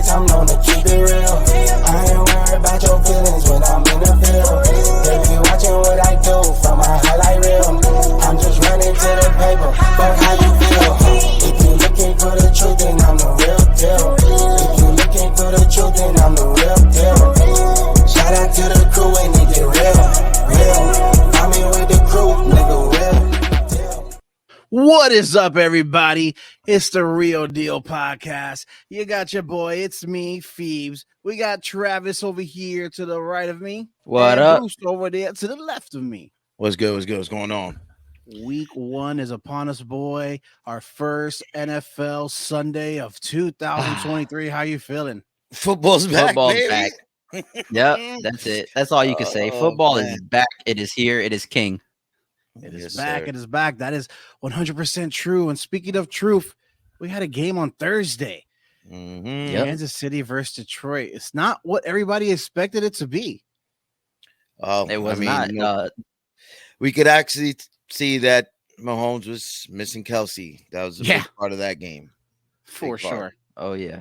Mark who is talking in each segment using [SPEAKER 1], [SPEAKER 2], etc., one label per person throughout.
[SPEAKER 1] much, I'm known to keep it real. I ain't worried about your feelings when I'm in the field. They be watching what I do from my highlight reel. I'm just running to the paper, but how you feel? If you looking for the truth, then I'm the real deal. If you looking for the truth, then I'm the real deal. Shout out to the crew and they get real. I'm in with the crew, nigga, real.
[SPEAKER 2] What is up, everybody? It's the Real Deal Podcast. You got your boy, it's me, Feebz. We got Travis over here to the right of me.
[SPEAKER 3] What
[SPEAKER 2] and
[SPEAKER 3] up?
[SPEAKER 2] Bruce over there to the left of me.
[SPEAKER 4] What's good? What's good? What's going on?
[SPEAKER 2] Week 1 is upon us, boy. Our first NFL Sunday of 2023. How you feeling?
[SPEAKER 4] Football's back,
[SPEAKER 3] Football's
[SPEAKER 4] baby.
[SPEAKER 3] back. Yep, that's it. That's all you can say. Football
[SPEAKER 4] man.
[SPEAKER 3] is back. It is here. It is king.
[SPEAKER 2] It is
[SPEAKER 4] Yes,
[SPEAKER 2] back.
[SPEAKER 4] sir.
[SPEAKER 2] It is back. That is 100% true. And speaking of truth, we had a game on Thursday.
[SPEAKER 4] Mhm.
[SPEAKER 3] Yep.
[SPEAKER 2] Kansas City versus Detroit. It's not what everybody expected it to be.
[SPEAKER 4] Oh,
[SPEAKER 3] It was
[SPEAKER 4] I mean,
[SPEAKER 3] not.
[SPEAKER 4] you know, we could actually see that Mahomes was missing Kelsey. That was a
[SPEAKER 2] Yeah.
[SPEAKER 4] big part of that game.
[SPEAKER 2] For
[SPEAKER 4] Big part.
[SPEAKER 2] sure.
[SPEAKER 3] Oh yeah.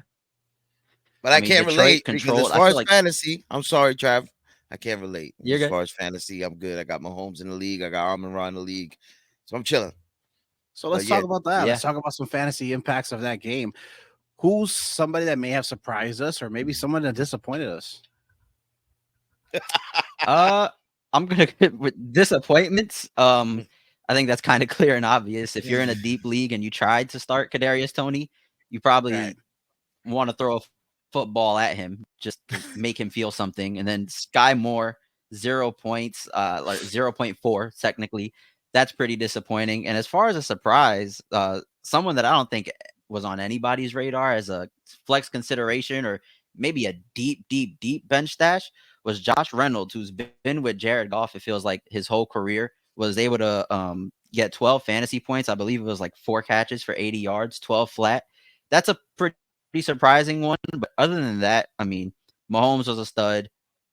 [SPEAKER 4] But
[SPEAKER 3] I
[SPEAKER 4] I
[SPEAKER 3] mean,
[SPEAKER 4] can't
[SPEAKER 3] Detroit
[SPEAKER 4] relate
[SPEAKER 3] controlled-
[SPEAKER 4] because as
[SPEAKER 3] I
[SPEAKER 4] far
[SPEAKER 3] feel
[SPEAKER 4] as
[SPEAKER 3] like-
[SPEAKER 4] fantasy, I'm sorry, Trav. I can't relate.
[SPEAKER 3] You're
[SPEAKER 4] as
[SPEAKER 3] good.
[SPEAKER 4] far as fantasy, I'm good. I got Mahomes in the league. I got Amon-Ra in the league. So I'm chilling.
[SPEAKER 2] So let's
[SPEAKER 4] But yeah,
[SPEAKER 2] talk about that.
[SPEAKER 3] yeah.
[SPEAKER 2] Let's talk about some fantasy impacts of that game. Who's somebody that may have surprised us or maybe someone that disappointed us?
[SPEAKER 3] I'm gonna get with disappointments. I think that's kind of clear and obvious. If you're in a deep league and you tried to start Kadarius Toney, you probably
[SPEAKER 2] Right.
[SPEAKER 3] want to throw a football at him just to make him feel something. And then Sky Moore, 0 points, like 0.4 technically. That's pretty disappointing. And as far as a surprise, someone that I don't think was on anybody's radar as a flex consideration or maybe a deep bench stash was Josh Reynolds, who's been with Jared Goff, it feels like his whole career, was able to get 12 fantasy points. I believe it was like 4 catches for 80 yards, 12 flat. That's a pretty surprising one. But other than that, I mean, Mahomes was a stud.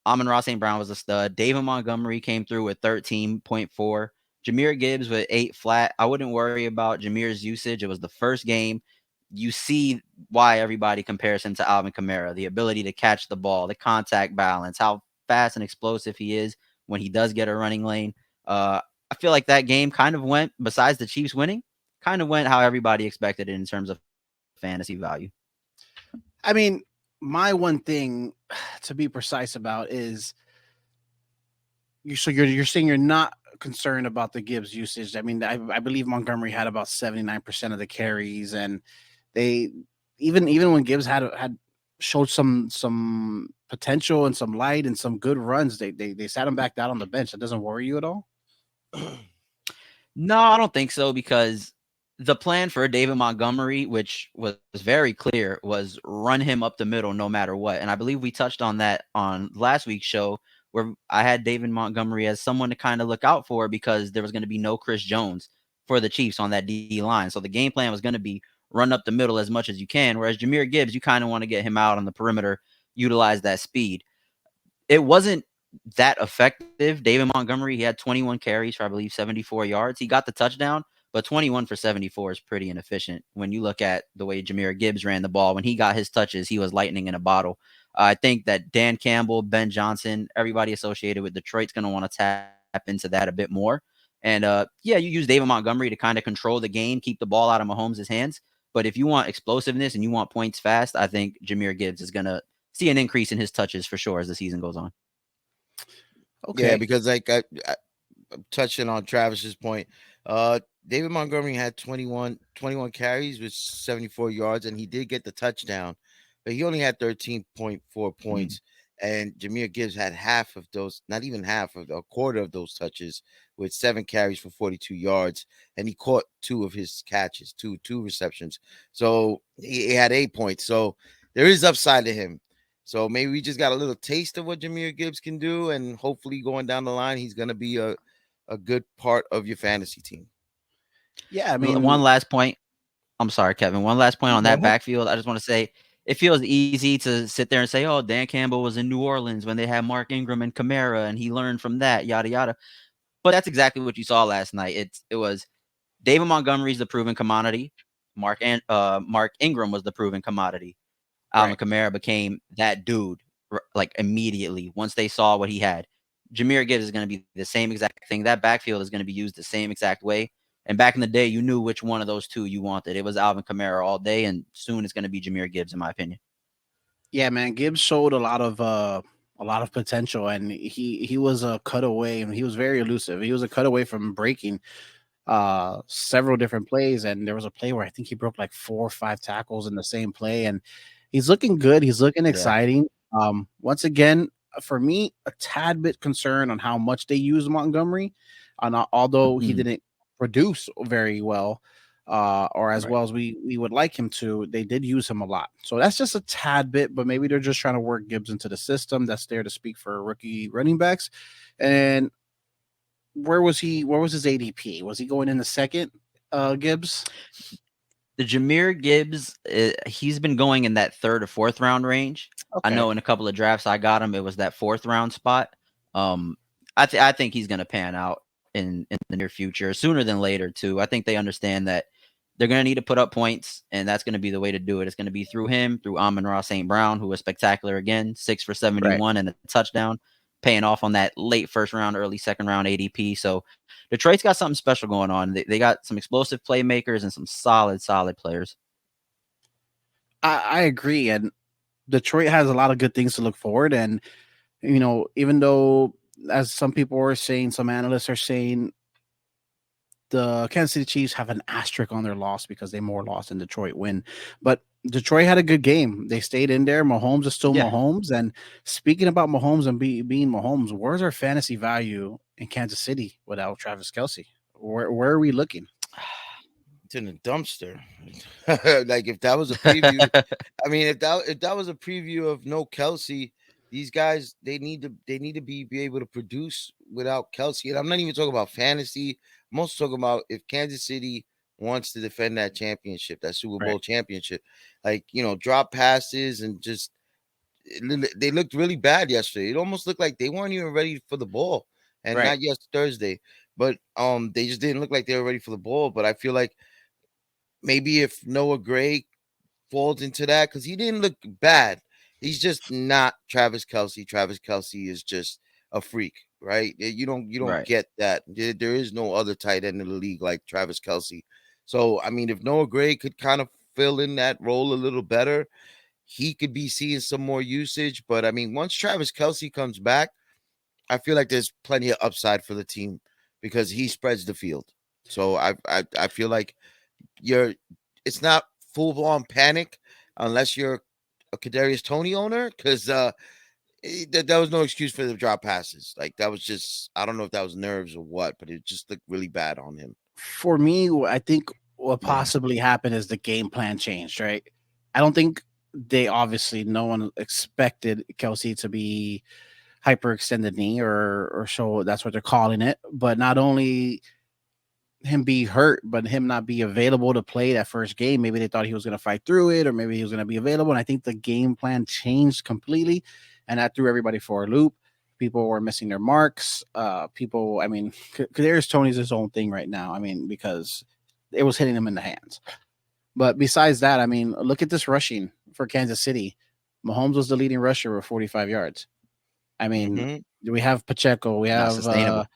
[SPEAKER 3] Amon-Ra St. Brown was a stud. David Montgomery came through with 13.4. Jahmyr Gibbs with 8 flat. I wouldn't worry about Jahmyr's usage. It was the first game. You see why everybody compares him to Alvin Kamara, the ability to catch the ball, the contact balance, how fast and explosive he is when he does get a running lane. I feel like that game kind of went, besides the Chiefs winning, kind of went how everybody expected it in terms of fantasy value.
[SPEAKER 2] I mean, my one thing to be precise about is you're saying you're not concerned about the Gibbs usage. I mean, I believe Montgomery had about 79% of the carries, and they even when Gibbs had showed some potential and some light and some good runs, they sat him back down on the bench. That doesn't worry you at all?
[SPEAKER 3] No, I don't think so, because the plan for David Montgomery, which was very clear, was run him up the middle no matter what. And I believe we touched on that on last week's show, where I had David Montgomery as someone to kind of look out for because there was going to be no Chris Jones for the Chiefs on that D line. So the game plan was going to be run up the middle as much as you can. Whereas Jahmyr Gibbs, you kind of want to get him out on the perimeter, utilize that speed. It wasn't that effective. David Montgomery, he had 21 carries for, I believe, 74 yards. He got the touchdown, but 21 for 74 is pretty inefficient when you look at the way Jahmyr Gibbs ran the ball. When he got his touches, he was lightning in a bottle. I think that Dan Campbell, Ben Johnson, everybody associated with Detroit's going to want to tap into that a bit more. And you use David Montgomery to kind of control the game, keep the ball out of Mahomes' hands. But if you want explosiveness and you want points fast, I think Jahmyr Gibbs is going to see an increase in his touches for sure as the season goes on.
[SPEAKER 2] Okay.
[SPEAKER 4] Yeah, because like I'm touching on Travis's point, David Montgomery had 21 carries with 74 yards, and he did get the touchdown, but he only had 13.4 points. And Jahmyr Gibbs had half of those, not even half of a quarter of those touches, with 7 carries for 42 yards, and he caught 2 of his catches, two receptions. So he had 8 points. So there is upside to him. So maybe we just got a little taste of what Jahmyr Gibbs can do, and hopefully going down the line, he's going to be a good part of your fantasy team.
[SPEAKER 2] Yeah, I mean,
[SPEAKER 3] one last point. I'm sorry, Kevin. One last point on
[SPEAKER 2] Go
[SPEAKER 3] that
[SPEAKER 2] ahead.
[SPEAKER 3] backfield. I just want to say it feels easy to sit there and say, oh, Dan Campbell was in New Orleans when they had Mark Ingram and Kamara, and he learned from that, yada, yada. But that's exactly what you saw last night. It was David Montgomery's the proven commodity. Mark Ingram was the proven commodity. Alvin Kamara became that dude like immediately once they saw what he had. Jahmyr Gibbs is going to be the same exact thing. That backfield is going to be used the same exact way. And back in the day, you knew which one of those two you wanted. It was Alvin Kamara all day, and soon it's going to be Jahmyr Gibbs, in my opinion.
[SPEAKER 2] Yeah, man, Gibbs showed a lot of potential, and he was a cutaway, and he was very elusive. He was a cutaway from breaking several different plays, and there was a play where I think he broke like 4 or 5 tackles in the same play, and he's looking good. He's looking exciting. Once again, for me, a tad bit concerned on how much they use Montgomery, although he didn't produce very well. Or as well as we would like him to, they did use him a lot. So that's just a tad bit, but maybe they're just trying to work Gibbs into the system that's there to speak for rookie running backs. And where was he? Where was his ADP? Was he going in the second, Gibbs?
[SPEAKER 3] The Jahmyr Gibbs, he's been going in that 3rd or 4th round range. Okay. I know in a couple of drafts I got him, it was that 4th round spot. I think he's going to pan out in the near future, sooner than later too. I think they understand that they're going to need to put up points, and that's going to be the way to do it. It's going to be through him, through Amon-Ra St. Brown, who was spectacular again, 6 for 71 and a touchdown, paying off on that late 1st round, early 2nd round ADP. So Detroit's got something special going on. They got some explosive playmakers and some solid players.
[SPEAKER 2] I agree, and Detroit has a lot of good things to look forward. And even though, as some people are saying, some analysts are saying, the Kansas City Chiefs have an asterisk on their loss because they more lost than Detroit win. But Detroit had a good game. They stayed in there. Mahomes is still Mahomes. And speaking about Mahomes and being Mahomes, where's our fantasy value in Kansas City without Travis Kelce? Where are we looking?
[SPEAKER 4] It's in the dumpster. Like if that was a preview, I mean, if that was a preview of no Kelce, these guys they need to be able to produce without Kelce. And I'm not even talking about fantasy. I'm also talking about if Kansas City wants to defend that championship, that Super Bowl championship, like drop passes and just they looked really bad yesterday. It almost looked like they weren't even ready for the ball, and not Thursday, but they just didn't look like they were ready for the ball. But I feel like maybe if Noah Gray falls into that, because he didn't look bad. He's just not Travis Kelce. Travis Kelce is just a freak, right? You don't get that. There is no other tight end in the league like Travis Kelce. So, I mean, if Noah Gray could kind of fill in that role a little better, he could be seeing some more usage. But, I mean, once Travis Kelce comes back, I feel like there's plenty of upside for the team because he spreads the field. So, I feel like it's not full-on panic unless you're a Kadarius Toney owner, because there was no excuse for the drop passes. Like that was just, I don't know if that was nerves or what, but it just looked really bad on him.
[SPEAKER 2] For me, I think what possibly happened is the game plan changed, right? I don't think no one expected Kelce to be hyperextended knee or so that's what they're calling it. But not only him be hurt, but him not be available to play that first game. Maybe they thought he was going to fight through it, or maybe he was going to be available. And I think the game plan changed completely, and that threw everybody for a loop. People were missing their marks. Kadarius Toney's his own thing right now. I mean, because it was hitting him in the hands. But besides that, I mean, look at this rushing for Kansas City. Mahomes was the leading rusher with 45 yards. I mean, we have Pacheco. We have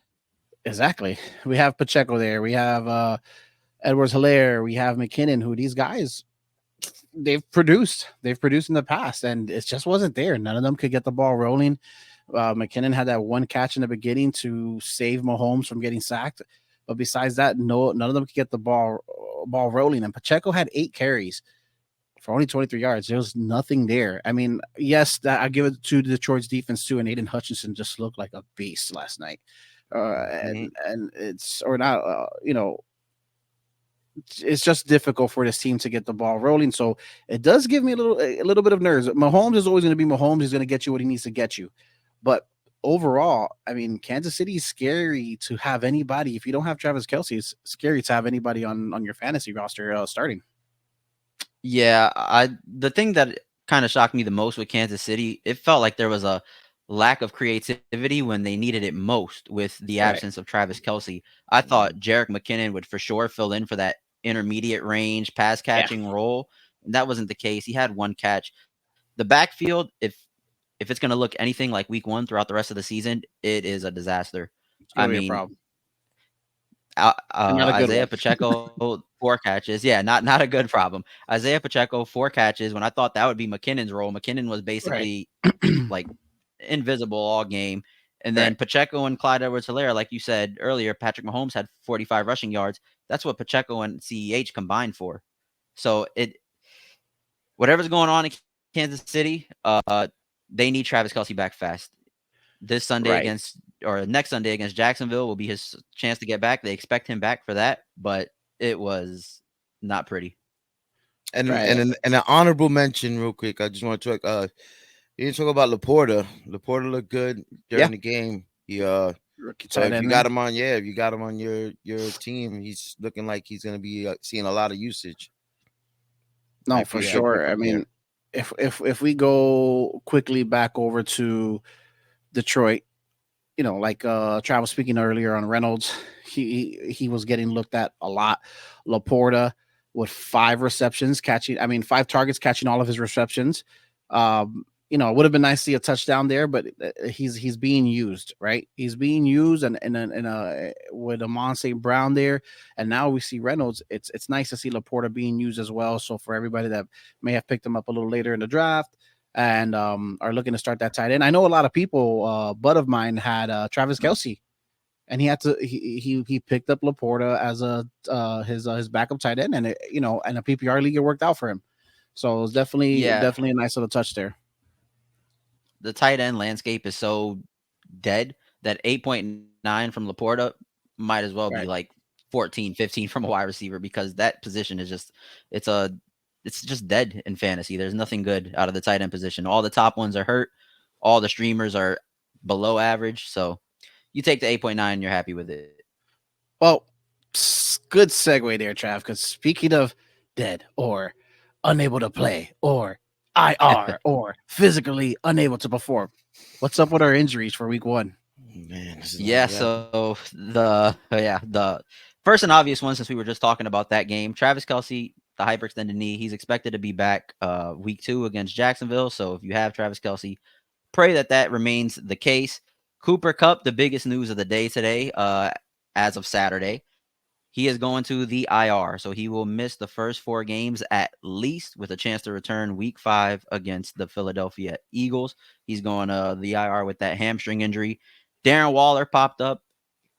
[SPEAKER 2] exactly. We have Pacheco there. We have Edwards-Helaire. We have McKinnon, who these guys, they've produced in the past, and it just wasn't there. None of them could get the ball rolling. McKinnon had that one catch in the beginning to save Mahomes from getting sacked. But besides that, none of them could get the ball rolling. And Pacheco had 8 carries for only 23 yards. There was nothing there. I mean, yes, I give it to Detroit's defense too. And Aiden Hutchinson just looked like a beast last night. And it's it's just difficult for this team to get the ball rolling. So it does give me a little bit of nerves. Mahomes is always going to be Mahomes. He's going to get you what he needs to get you. But overall, I mean, Kansas City is scary to have anybody. If you don't have Travis Kelce, it's scary to have anybody on your fantasy roster starting.
[SPEAKER 3] Yeah, the thing that kind of shocked me the most with Kansas City, it felt like there was a lack of creativity when they needed it most with the absence of Travis Kelce. I thought Jerick McKinnon would for sure fill in for that intermediate range pass catching role. And that wasn't the case. He had 1 catch. the backfield, if it's going to look anything like week 1 throughout the rest of the season, it is a disaster.
[SPEAKER 2] It's gonna
[SPEAKER 3] I
[SPEAKER 2] be a
[SPEAKER 3] mean,
[SPEAKER 2] problem. And not a good
[SPEAKER 3] Isaiah
[SPEAKER 2] one.
[SPEAKER 3] Pacheco, 4 catches. Yeah, not a good problem. Isaiah Pacheco, 4 catches. When I thought that would be McKinnon's role, McKinnon was basically like invisible all game. And then
[SPEAKER 2] Right.
[SPEAKER 3] Pacheco and Clyde Edwards-Helaire, like you said earlier, Patrick Mahomes had 45 rushing yards. That's what Pacheco and CEH combined for. So whatever's going on in Kansas City, they need Travis Kelce back fast. This Sunday next Sunday against Jacksonville will be his chance to get back. They expect him back for that, but it was not pretty.
[SPEAKER 4] And
[SPEAKER 2] Right.
[SPEAKER 4] an honorable mention, real quick. I just want to talk. You didn't talk about Laporta. Laporta looked good during the game. He
[SPEAKER 2] Rookie
[SPEAKER 4] so
[SPEAKER 2] tight
[SPEAKER 4] if you
[SPEAKER 2] end
[SPEAKER 4] got
[SPEAKER 2] there.
[SPEAKER 4] him on, if you got him on your team, he's looking like he's going to be seeing a lot of usage.
[SPEAKER 2] No,
[SPEAKER 4] Might
[SPEAKER 2] for
[SPEAKER 4] be a
[SPEAKER 2] sure.
[SPEAKER 4] pickup
[SPEAKER 2] I mean,
[SPEAKER 4] there.
[SPEAKER 2] if we go quickly back over to Detroit, you know, like Trav was speaking earlier on Reynolds, he was getting looked at a lot. Laporta with 5 receptions, 5 targets, catching all of his receptions. You know, it would have been nice to see a touchdown there, but he's being used, right? He's being used, and with Amon St. Brown there, and now we see Reynolds. It's nice to see Laporta being used as well. So for everybody that may have picked him up a little later in the draft and are looking to start that tight end, I know a lot of people. Bud of mine had Travis Kelce, and he picked up Laporta as his backup tight end, and and a PPR league, it worked out for him. So it was definitely a nice little touch there.
[SPEAKER 3] The tight end landscape is so dead that 8.9 from Laporta might as well be like 14, 15 from a wide receiver, because that position is just it's just dead in fantasy. There's nothing good out of the tight end position. All the top ones are hurt. All the streamers are below average. So you take the 8.9, you're happy with it.
[SPEAKER 2] Well, good segue there, Trav, because speaking of dead or unable to play or IR or physically unable to perform, what's up with our injuries for week 1?
[SPEAKER 4] Man,
[SPEAKER 3] so the first and obvious one, since we were just talking about that game, Travis Kelce, the hyperextended knee, he's expected to be back week 2 against Jacksonville. So if you have Travis Kelce, pray that remains the case. Cooper Kupp, the biggest news of the day today, as of Saturday, he is going to the IR. So he will miss the first 4 games at least, with a chance to return week 5 against the Philadelphia Eagles. He's going to the IR with that hamstring injury. Darren Waller popped up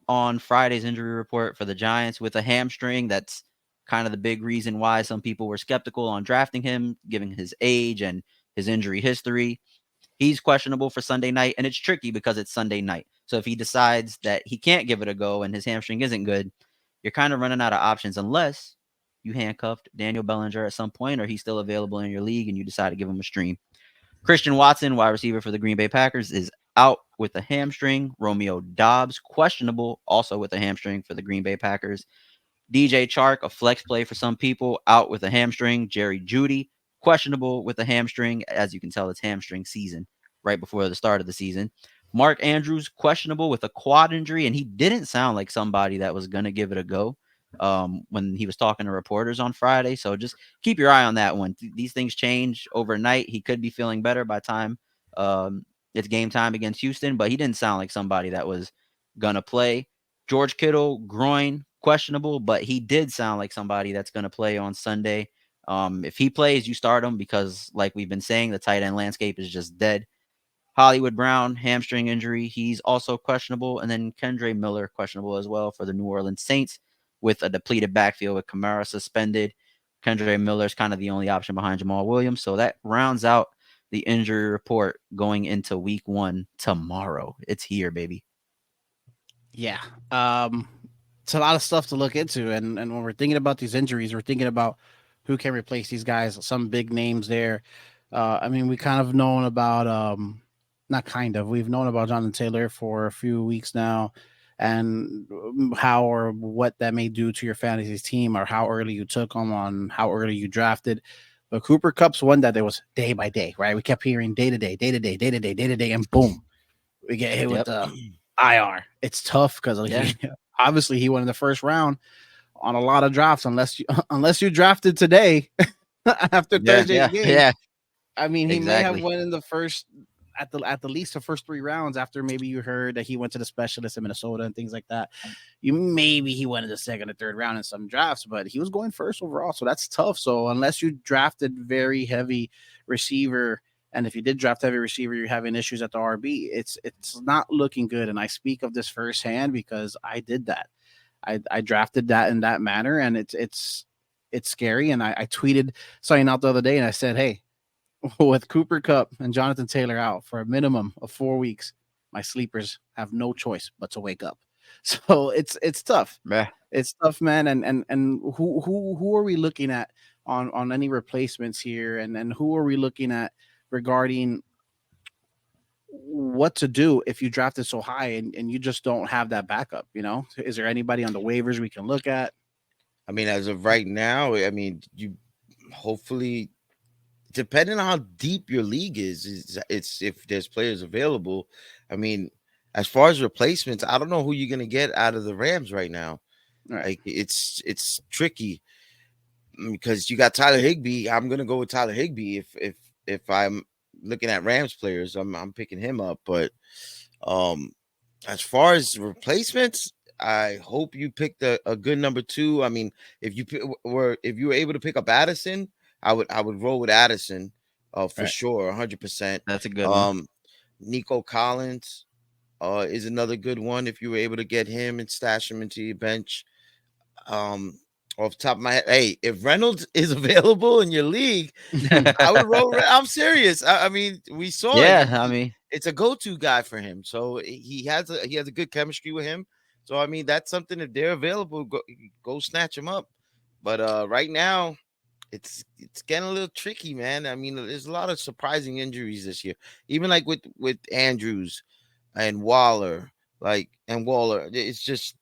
[SPEAKER 3] on Friday's injury report for the Giants with a hamstring. That's kind of the big reason why some people were skeptical on drafting him, given his age and his injury history. He's questionable for Sunday night, and it's tricky because it's Sunday night. So if he decides that he can't give it a go and his hamstring isn't good, you're kind of running out of options, unless you handcuffed Daniel Bellinger at some point, or he's still available in your league and you decide to give him a stream. Christian Watson, wide receiver for the Green Bay Packers, is out with a hamstring. Romeo Doubs, questionable, also with a hamstring for the Green Bay Packers. DJ Chark, a flex play for some people, out with a hamstring. Jerry Jeudy, questionable with a hamstring. As you can tell, it's hamstring season right before the start of the season. Mark Andrews, questionable with a quad injury, and he didn't sound like somebody that was going to give it a go when he was talking to reporters on Friday. So just keep your eye on that one. These things change overnight. He could be feeling better by the time it's game time against Houston, but he didn't sound like somebody that was going to play. George Kittle, groin, questionable, but he did sound like somebody that's going to play on Sunday. If he plays, you start him, because like we've been saying, the tight end landscape is just dead. Hollywood Brown, hamstring injury, he's also questionable. And then Kendre Miller, questionable as well for the New Orleans Saints, with a depleted backfield with Kamara suspended. Kendre Miller is kind of the only option behind Jamal Williams. So that rounds out the injury report going into week 1 tomorrow. It's here, baby.
[SPEAKER 2] Yeah. It's a lot of stuff to look into. And when we're thinking about these injuries, we're thinking about who can replace these guys, some big names there. We kind of known about we've known about Jonathan Taylor for a few weeks now, and how or what that may do to your fantasy team, or how early you took them, on how early you drafted. But Cooper Kupp's one that there was day by day, right? We kept hearing day to day, and boom, we get hit with the IR. It's tough because obviously he went in the first round on a lot of drafts, unless you drafted today after Thursday's game.
[SPEAKER 3] Yeah.
[SPEAKER 2] I mean, he may have
[SPEAKER 3] Exactly.
[SPEAKER 2] went in the first at the least the first 3 rounds after maybe you heard that he went to the specialist in Minnesota and things like that. You maybe he went in the second or third round in some drafts, but he was going first overall. So that's tough. So unless you drafted very heavy receiver, and if you did draft heavy receiver, you're having issues at the RB, it's not looking good. And I speak of this firsthand because I did that. I drafted that in that manner, and it's scary. And I tweeted something out the other day, and I said, "Hey, with Cooper Kupp and Jonathan Taylor out for a minimum of 4 weeks, my sleepers have no choice but to wake up." So it's tough.
[SPEAKER 3] Yeah.
[SPEAKER 2] It's tough, man. And who are we looking at on any replacements here, and who are we looking at regarding what to do if you drafted so high and you just don't have that backup? Is there anybody on the waivers we can look at?
[SPEAKER 4] I mean, as of right now, I mean, you hopefully, depending on how deep your league is it's if there's players available. I mean, as far as replacements, I don't know who you're gonna get out of the Rams right now.
[SPEAKER 2] Right.
[SPEAKER 4] Like it's tricky because you got Tyler Higbee. I'm gonna go with Tyler Higbee if I'm looking at Rams players. I'm picking him up. But as far as replacements, I hope you picked a good number 2. I mean, if you were able to pick up Addison, I would roll with Addison for
[SPEAKER 2] Right.
[SPEAKER 4] sure, 100%.
[SPEAKER 3] That's a good one.
[SPEAKER 4] Nico Collins is another good one if you were able to get him and stash him into your bench. Off the top of my head, hey, if Reynolds is available in your league, I would roll. I'm serious. I mean, we saw it.
[SPEAKER 3] Yeah, I mean,
[SPEAKER 4] It's a go-to guy for him. So he has a good chemistry with him. So I mean, that's something. If they're available, go snatch them up. But right now, it's getting a little tricky, man. I mean, there's a lot of surprising injuries this year. Even like with Andrews and Waller, it's just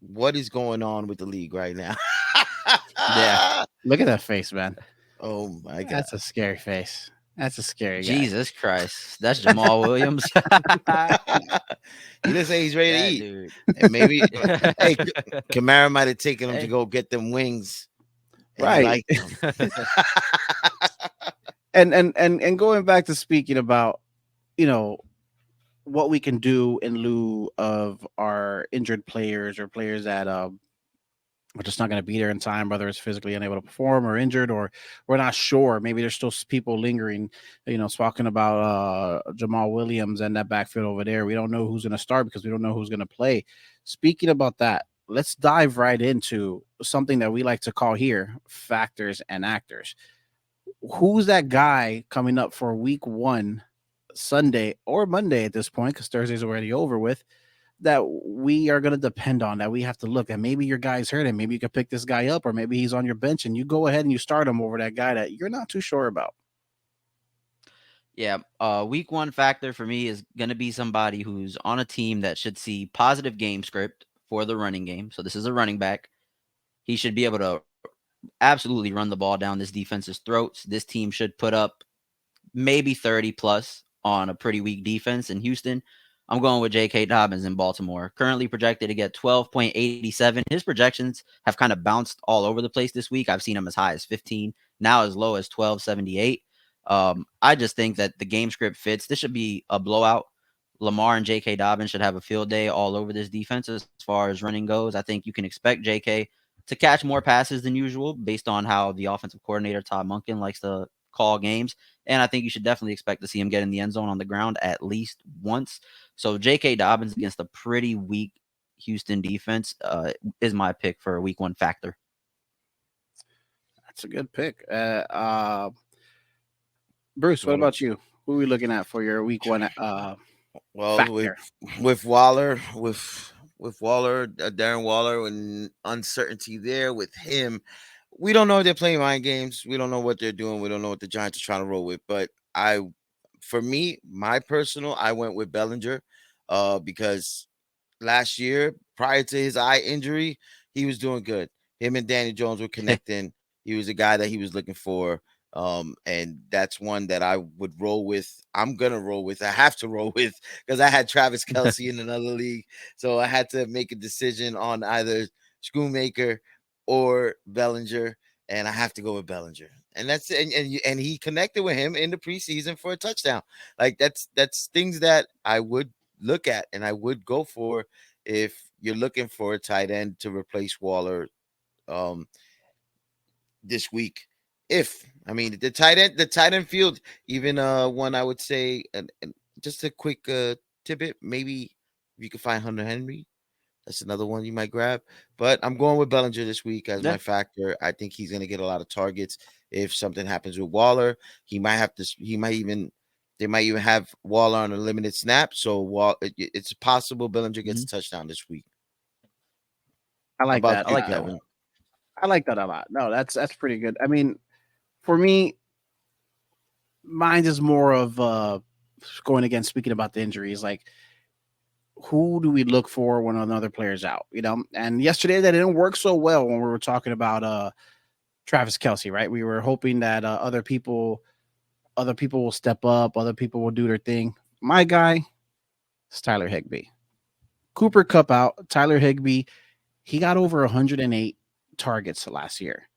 [SPEAKER 4] what is going on with the league right now.
[SPEAKER 3] yeah.
[SPEAKER 2] Look at that face, man.
[SPEAKER 4] Oh my god.
[SPEAKER 2] That's a scary face. That's a scary guy.
[SPEAKER 3] Jesus Christ. That's Jamal Williams.
[SPEAKER 4] He didn't say he's ready to
[SPEAKER 3] That
[SPEAKER 4] eat.
[SPEAKER 3] dude.
[SPEAKER 4] And maybe hey, Kamara might have taken him to go get them wings. And he
[SPEAKER 2] Right.
[SPEAKER 4] liked them.
[SPEAKER 2] And going back to speaking about, what we can do in lieu of our injured players or players that we're just not going to be there in time, whether it's physically unable to perform or injured, or we're not sure. Maybe there's still people lingering, talking about Jamal Williams and that backfield over there. We don't know who's going to start because we don't know who's going to play. Speaking about that, let's dive right into something that we like to call here factors and actors. Who's that guy coming up for week 1, Sunday or Monday at this point, because Thursday's already over with, that we are going to depend on, that we have to look at? Maybe your guy's hurt and maybe you could pick this guy up, or maybe he's on your bench and you go ahead and you start him over that guy that you're not too sure about.
[SPEAKER 3] Yeah, week 1 factor for me is going to be somebody who's on a team that should see positive game script for the running game. So this is a running back. He should be able to absolutely run the ball down this defense's throats. This team should put up maybe 30 plus on a pretty weak defense in Houston. I'm going with J.K. Dobbins in Baltimore. Currently projected to get 12.87. His projections have kind of bounced all over the place this week. I've seen him as high as 15, now as low as 12.78. I just think that the game script fits. This should be a blowout. Lamar and J.K. Dobbins should have a field day all over this defense as far as running goes. I think you can expect J.K. to catch more passes than usual based on how the offensive coordinator, Todd Monken, likes to call games. And I think you should definitely expect to see him get in the end zone on the ground at least once. So J.K. Dobbins against a pretty weak Houston defense is my pick for a week 1 factor.
[SPEAKER 2] That's a good pick. Bruce, what about you? Who are we looking at for your week 1
[SPEAKER 4] Well,
[SPEAKER 2] factor?
[SPEAKER 4] with Waller, with Waller, Darren Waller, and uncertainty there with him, we don't know if they're playing mind games. We don't know what they're doing. We don't know what the Giants are trying to roll with. But for me, my personal, I went with Bellinger, because last year, prior to his eye injury, he was doing good. Him and Danny Jones were connecting. He was a guy that he was looking for. And that's one that I would roll with. I'm gonna roll with. I have to roll with because I had Travis Kelce in another league, so I had to make a decision on either Schoonmaker or Bellinger, and I have to go with Bellinger. and that's and he connected with him in the preseason for a touchdown. Like that's things that I would look at and I would go for if you're looking for a tight end to replace Waller um this week. If I mean the tight end field, even one I would say, and just a quick tidbit, maybe if you could find Hunter Henry, that's another one you might grab. But I'm going with Bellinger this week as
[SPEAKER 3] Yeah.
[SPEAKER 4] my factor. I think he's going to get a lot of targets. If something happens with Waller, he might have to. They might even have Waller on a limited snap. So it's possible Bellinger gets a touchdown this week.
[SPEAKER 2] I
[SPEAKER 4] How
[SPEAKER 2] like
[SPEAKER 4] about
[SPEAKER 2] that.
[SPEAKER 3] I
[SPEAKER 4] you,
[SPEAKER 3] like that
[SPEAKER 4] Kevin?
[SPEAKER 3] one.
[SPEAKER 2] I like that a lot. No, that's pretty good. I mean, for me, mine is more of going again. Speaking about the injuries, like who do we look for when another player's out? You know, and yesterday that didn't work so well when we were talking about Travis Kelce, right? We were hoping that other people will step up, other people will do their thing. My guy is Tyler Higbee. Cooper Kupp out, Tyler Higbee. He got over 108 targets last year.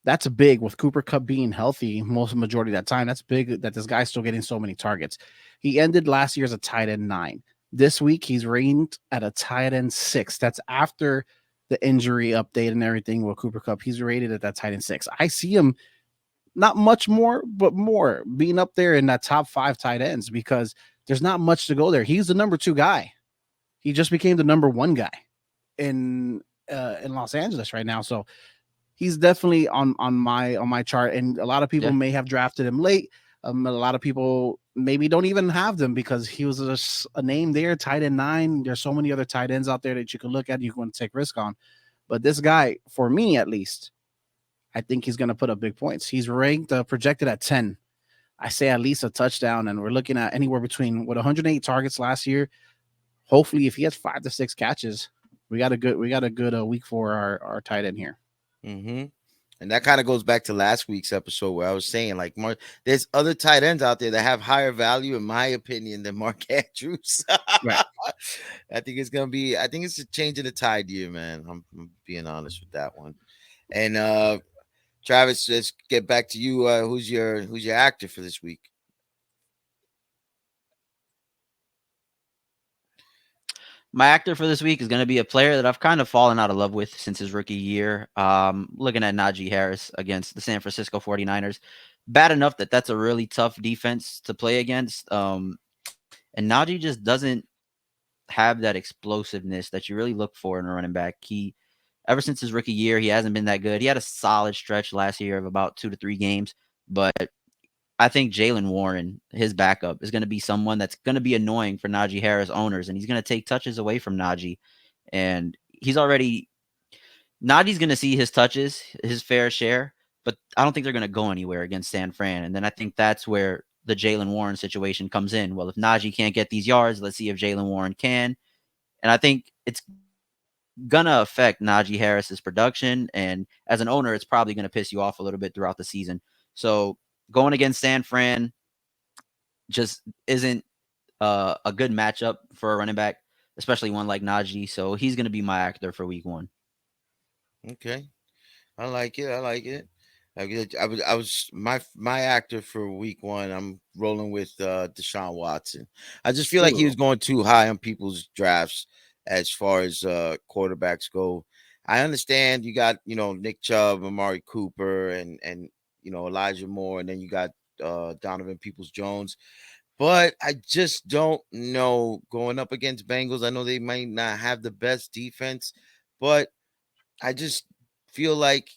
[SPEAKER 2] That's big with Cooper Kupp being healthy most majority of that time. That's big that this guy's still getting so many targets. He ended last year as a tight end 9. This week he's ranked at a tight end 6. That's after the injury update and everything with Cooper Kupp. He's rated at that tight end 6. I see him not much more, but more being up there in that top 5 tight ends because there's not much to go there. He's the number 2 guy. He just became the number 1 guy in Los Angeles right now. So he's definitely on my chart, and a lot of people may have drafted him late. A lot of people maybe don't even have them because he was just a name there, tight end 9. There's so many other tight ends out there that you can look at, you can take risk on. But this guy, for me at least, I think he's going to put up big points. He's ranked projected at 10. I say at least a touchdown, and we're looking at anywhere between 108 targets last year. Hopefully, if he has 5 to 6 catches, we got a good week for our tight end here.
[SPEAKER 4] Mm-hmm. And that kind of goes back to last week's episode where I was saying, like, there's other tight ends out there that have higher value, in my opinion, than Mark Andrews.
[SPEAKER 2] Right.
[SPEAKER 4] I think it's a change in the tide year, man. I'm being honest with that one. And Travis, let's get back to you. Who's your actor for this week?
[SPEAKER 3] My actor for this week is going to be a player that I've kind of fallen out of love with since his rookie year. Looking at Najee Harris against the San Francisco 49ers. Bad enough that that's a really tough defense to play against. And Najee just doesn't have that explosiveness that you really look for in a running back. Ever since his rookie year, he hasn't been that good. He had a solid stretch last year of about 2 to 3 games, but I think Jaylen Warren, his backup, is going to be someone that's going to be annoying for Najee Harris owners, and he's going to take touches away from Najee. And Najee's going to see his touches, his fair share, but I don't think they're going to go anywhere against San Fran. And then I think that's where the Jaylen Warren situation comes in. Well, if Najee can't get these yards, let's see if Jaylen Warren can. And I think it's going to affect Najee Harris's production. And as an owner, it's probably going to piss you off a little bit throughout the season. So going against San Fran just isn't a good matchup for a running back, especially one like Najee. So he's going to be my actor for week 1.
[SPEAKER 4] Okay. I like it. I was my actor for week 1. I'm rolling with Deshaun Watson. I just feel like he was going too high on people's drafts as far as quarterbacks go. I understand you got, Nick Chubb, Amari Cooper, and Elijah Moore, and then you got Donovan Peoples-Jones. But I just don't know going up against Bengals. I know they might not have the best defense, but I just feel like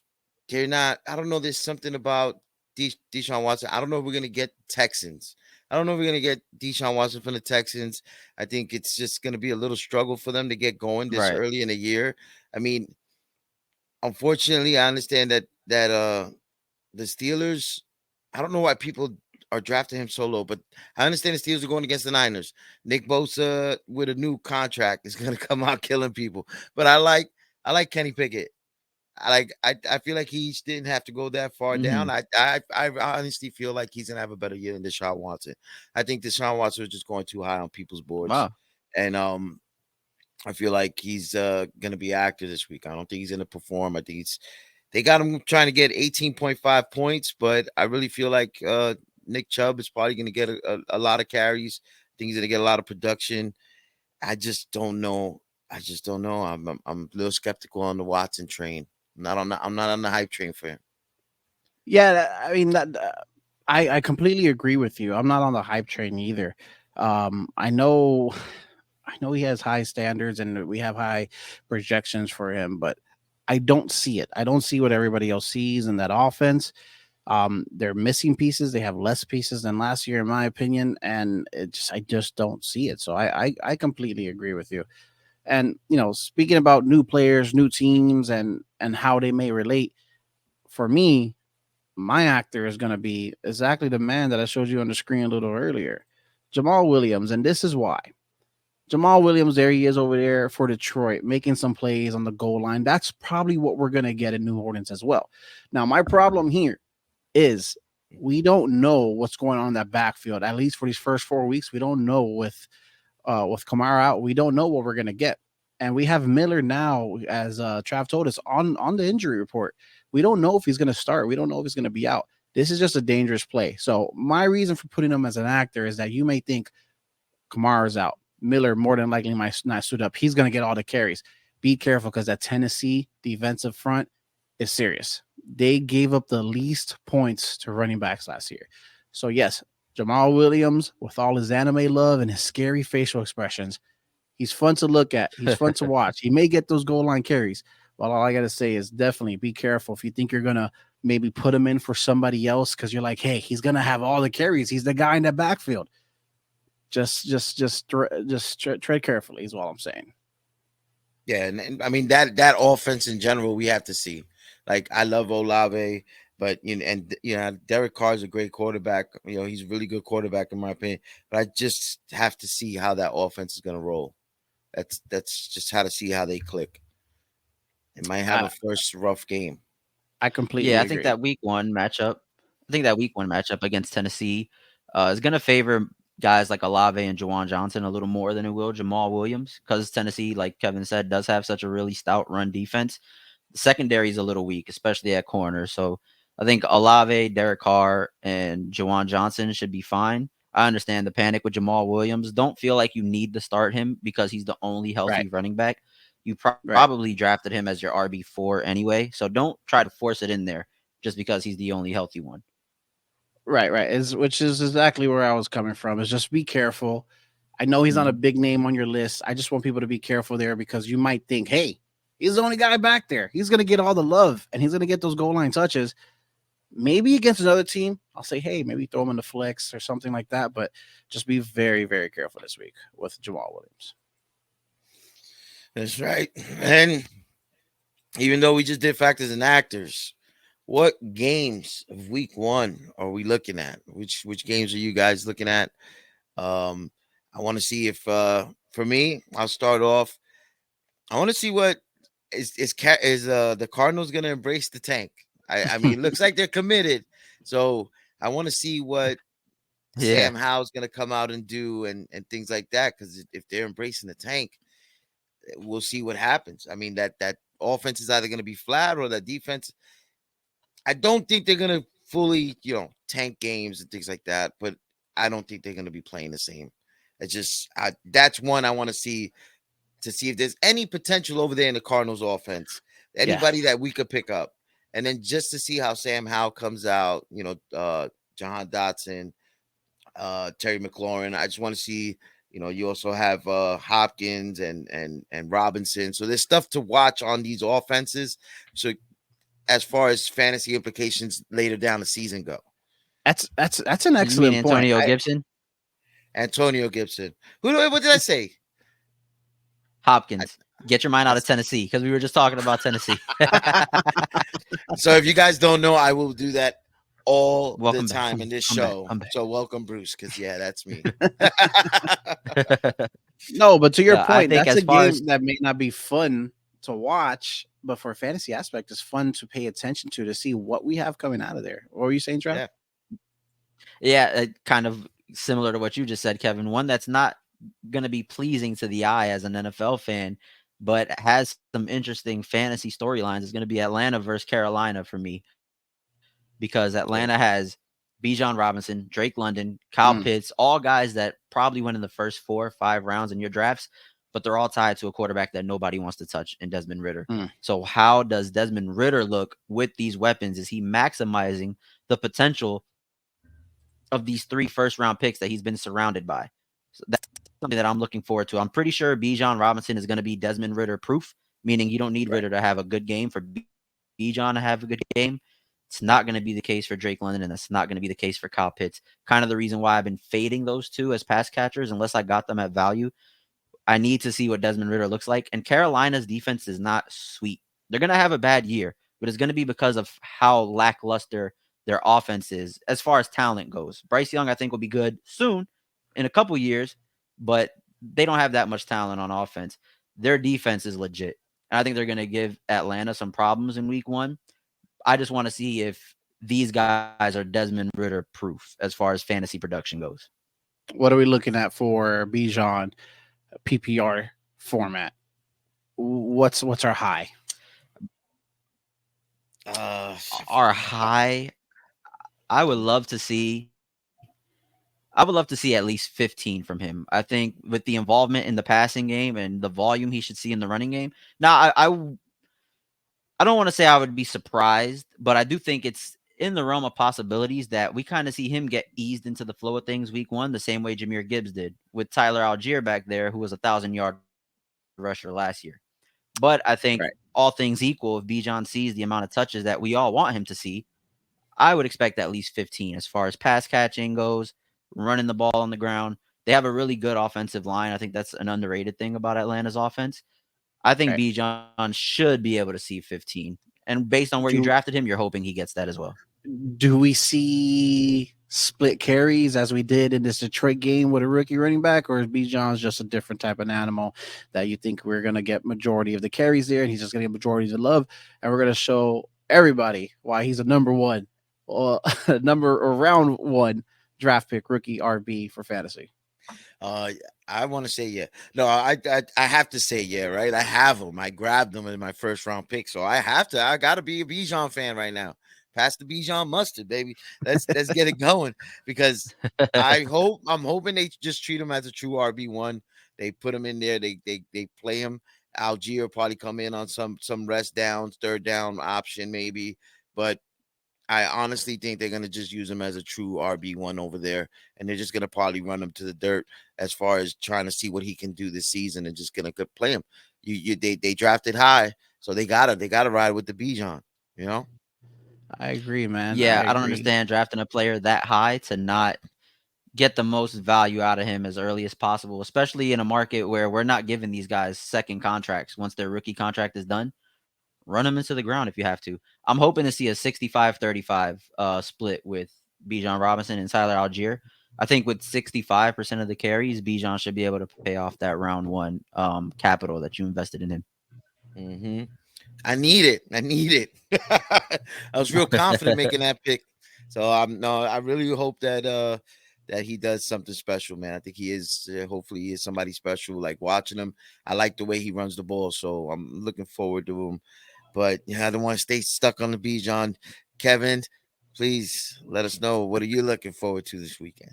[SPEAKER 4] they're not. I don't know. There's something about Deshaun Watson. I don't know if we're going to get Texans. I don't know if we're going to get Deshaun Watson from the Texans. I think it's just going to be a little struggle for them to get going this early in the year. I mean, unfortunately, I understand that the Steelers, I don't know why people are drafting him so low, but I understand the Steelers are going against the Niners. Nick Bosa with a new contract is going to come out killing people. But I like Kenny Pickett. I feel like he didn't have to go that far down. I honestly feel like he's gonna have a better year than Deshaun Watson. I think Deshaun Watson was just going too high on people's boards.
[SPEAKER 3] Wow.
[SPEAKER 4] And I feel like he's gonna be active this week. I don't think he's gonna perform. I think they got him trying to get 18.5 points, but I really feel like Nick Chubb is probably going to get a lot of carries. I think he's going to get a lot of production. I just don't know. I'm a little skeptical on the Watson train. I'm not on the hype train for him.
[SPEAKER 2] Yeah, I mean I completely agree with you. I'm not on the hype train either. I know he has high standards and we have high projections for him, but I don't see it. I don't see what everybody else sees in that offense. They're missing pieces. They have less pieces than last year, in my opinion, and I just don't see it. So I completely agree with you. And speaking about new players, new teams, and how they may relate, for me, my actor is going to be exactly the man that I showed you on the screen a little earlier, Jamal Williams, and this is why. Jamal Williams, there he is over there for Detroit, making some plays on the goal line. That's probably what we're going to get in New Orleans as well. Now, my problem here is we don't know what's going on in that backfield. At least for these first 4 weeks, we don't know with Kamara out. We don't know what we're going to get. And we have Miller now, as Trav told us, on the injury report. We don't know if he's going to start. We don't know if he's going to be out. This is just a dangerous play. So my reason for putting him as an actor is that you may think Kamara's out. Miller more than likely might not suit up. He's going to get all the carries. Be careful because that Tennessee defensive front is serious. They gave up the least points to running backs last year. So yes, Jamal Williams, with all his anime love and his scary facial expressions, he's fun to look at. He's fun to watch. He may get those goal line carries. But all I got to say is definitely be careful if you think you're going to maybe put him in for somebody else because you're like, hey, he's going to have all the carries. He's the guy in the backfield. Just tread carefully is all I'm saying.
[SPEAKER 4] Yeah, and I mean that offense in general, we have to see. Like, I love Olave, but Derek Carr is a great quarterback. He's a really good quarterback in my opinion. But I just have to see how that offense is going to roll. That's just how to see how they click. It might have a first rough game.
[SPEAKER 2] I completely
[SPEAKER 3] I
[SPEAKER 2] agree.
[SPEAKER 3] think that week one matchup against Tennessee is going to favor guys like Olave and Juwan Johnson a little more than it will Jamal Williams, because Tennessee, like Kevin said, does have such a really stout run defense. The secondary is a little weak, especially at corner. So I think Olave, Derek Carr, and Juwan Johnson should be fine. I understand the panic with Jamal Williams. Don't feel like you need to start him because he's the only healthy running back. You probably drafted him as your RB4 anyway, so don't try to force it in there just because he's the only healthy one.
[SPEAKER 2] Right. Which is exactly where I was coming from. Is just be careful. I know he's not a big name on your list. I just want people to be careful there because you might think, hey, he's the only guy back there. He's going to get all the love and he's going to get those goal line touches. Maybe against another team, I'll say, hey, maybe throw him in the flex or something like that. But just be very, very careful this week with Jamal Williams.
[SPEAKER 4] That's right. And even though we just did factors and actors, what games of week one are we looking at? Which games are you guys looking at? I want to see if for me, I'll start off. I want to see what is the Cardinals going to embrace the tank. I mean, it looks like they're committed. So I want to see what Sam Howell's going to come out and do and things like that. Because if they're embracing the tank, we'll see what happens. I mean, that offense is either going to be flat or that defense. I don't think they're going to fully, tank games and things like that. But I don't think they're going to be playing the same. It's just that's one I want to see if there's any potential over there in the Cardinals offense. Anybody that we could pick up. And then just to see how Sam Howell comes out, Jahan Dotson, Terry McLaurin. I just want to see, you also have Hopkins and Robinson. So there's stuff to watch on these offenses. So as far as fantasy implications later down the season go.
[SPEAKER 2] That's an excellent point.
[SPEAKER 3] Antonio Gibson?
[SPEAKER 4] Antonio Gibson. What did I say?
[SPEAKER 3] Hopkins. Get your mind out of Tennessee, because we were just talking about Tennessee.
[SPEAKER 4] So if you guys don't know, I will do that all
[SPEAKER 3] Welcome
[SPEAKER 4] the time
[SPEAKER 3] back.
[SPEAKER 4] in this
[SPEAKER 3] I'm
[SPEAKER 4] show.
[SPEAKER 3] back.
[SPEAKER 4] So welcome, Bruce, because that's me.
[SPEAKER 2] No, but to your point,
[SPEAKER 3] think
[SPEAKER 2] that's
[SPEAKER 3] as
[SPEAKER 2] a
[SPEAKER 3] far
[SPEAKER 2] game
[SPEAKER 3] as-
[SPEAKER 2] that may not be fun to watch, but for a fantasy aspect, it's fun to pay attention to see what we have coming out of there. What were you saying, Trav?
[SPEAKER 3] Yeah, kind of similar to what you just said, Kevin. One that's not going to be pleasing to the eye as an NFL fan, but has some interesting fantasy storylines is going to be Atlanta versus Carolina for me, because Atlanta has Bijan Robinson, Drake London, Kyle Pitts, all guys that probably went in the first 4 or 5 rounds in your drafts, but they're all tied to a quarterback that nobody wants to touch in Desmond Ridder. So how does Desmond Ridder look with these weapons? Is he maximizing the potential of these 3 first-round picks that he's been surrounded by? So that's something that I'm looking forward to. I'm pretty sure Bijan Robinson is going to be Desmond Ridder proof, meaning you don't need Ridder to have a good game for Bijan to have a good game. It's not going to be the case for Drake London, and that's not going to be the case for Kyle Pitts. Kind of the reason why I've been fading those two as pass catchers, unless I got them at value. I need to see what Desmond Ridder looks like. And Carolina's defense is not sweet. They're going to have a bad year, but it's going to be because of how lackluster their offense is as far as talent goes. Bryce Young, I think, will be good soon in a couple years, but they don't have that much talent on offense. Their defense is legit. And I think they're going to give Atlanta some problems in week 1. I just want to see if these guys are Desmond Ridder proof as far as fantasy production goes.
[SPEAKER 2] What are we looking at for Bijan PPR format? What's our high?
[SPEAKER 3] Our high, I would love to see at least 15 from him. I think with the involvement in the passing game and the volume he should see in the running game. Now, I don't want to say I would be surprised, but I do think it's in the realm of possibilities that we kind of see him get eased into the flow of things week 1, the same way Jahmyr Gibbs did with Tyler Algier back there, who was a 1,000-yard rusher last year. But I think all things equal, if Bijan sees the amount of touches that we all want him to see, I would expect at least 15 as far as pass catching goes, running the ball on the ground. They have a really good offensive line. I think that's an underrated thing about Atlanta's offense. I think Bijan should be able to see 15. And based on where you drafted him, you're hoping he gets that as well.
[SPEAKER 2] Do we see split carries as we did in this Detroit game with a rookie running back, or is Bijan's just a different type of animal that you think we're going to get majority of the carries there and he's just going to get majority of the love, and we're going to show everybody why he's a number 1 or round 1 draft pick rookie RB for fantasy?
[SPEAKER 4] I want to say yeah. No, I have to say yeah, right? I have him. I grabbed them in my first round pick, so I got to be a Bijan fan right now. Pass the Bijan mustard, baby. Let's get it going, because I'm hoping they just treat him as a true RB1. They put him in there. They play him. Algier probably come in on some rest downs, third down option maybe, but I honestly think they're going to just use him as a true RB1 over there, and they're just going to probably run him to the dirt as far as trying to see what he can do this season, and just going to play him. They drafted high, so they gotta ride with the Bijan, you know?
[SPEAKER 2] I agree, man.
[SPEAKER 3] Yeah, I don't understand drafting a player that high to not get the most value out of him as early as possible, especially in a market where we're not giving these guys second contracts once their rookie contract is done. Run them into the ground if you have to. I'm hoping to see a 65-35 split with Bijan Robinson and Tyler Algier. I think with 65% of the carries, Bijan should be able to pay off that round 1 capital that you invested in him.
[SPEAKER 4] Mm-hmm. I need it. I was real confident making that pick. So I really hope that he does something special, man. I think he is. Hopefully, he is somebody special. Like watching him, I like the way he runs the ball, so I'm looking forward to him. But I don't want to stay stuck on the Bijan. Kevin, please let us know, what are you looking forward to this weekend?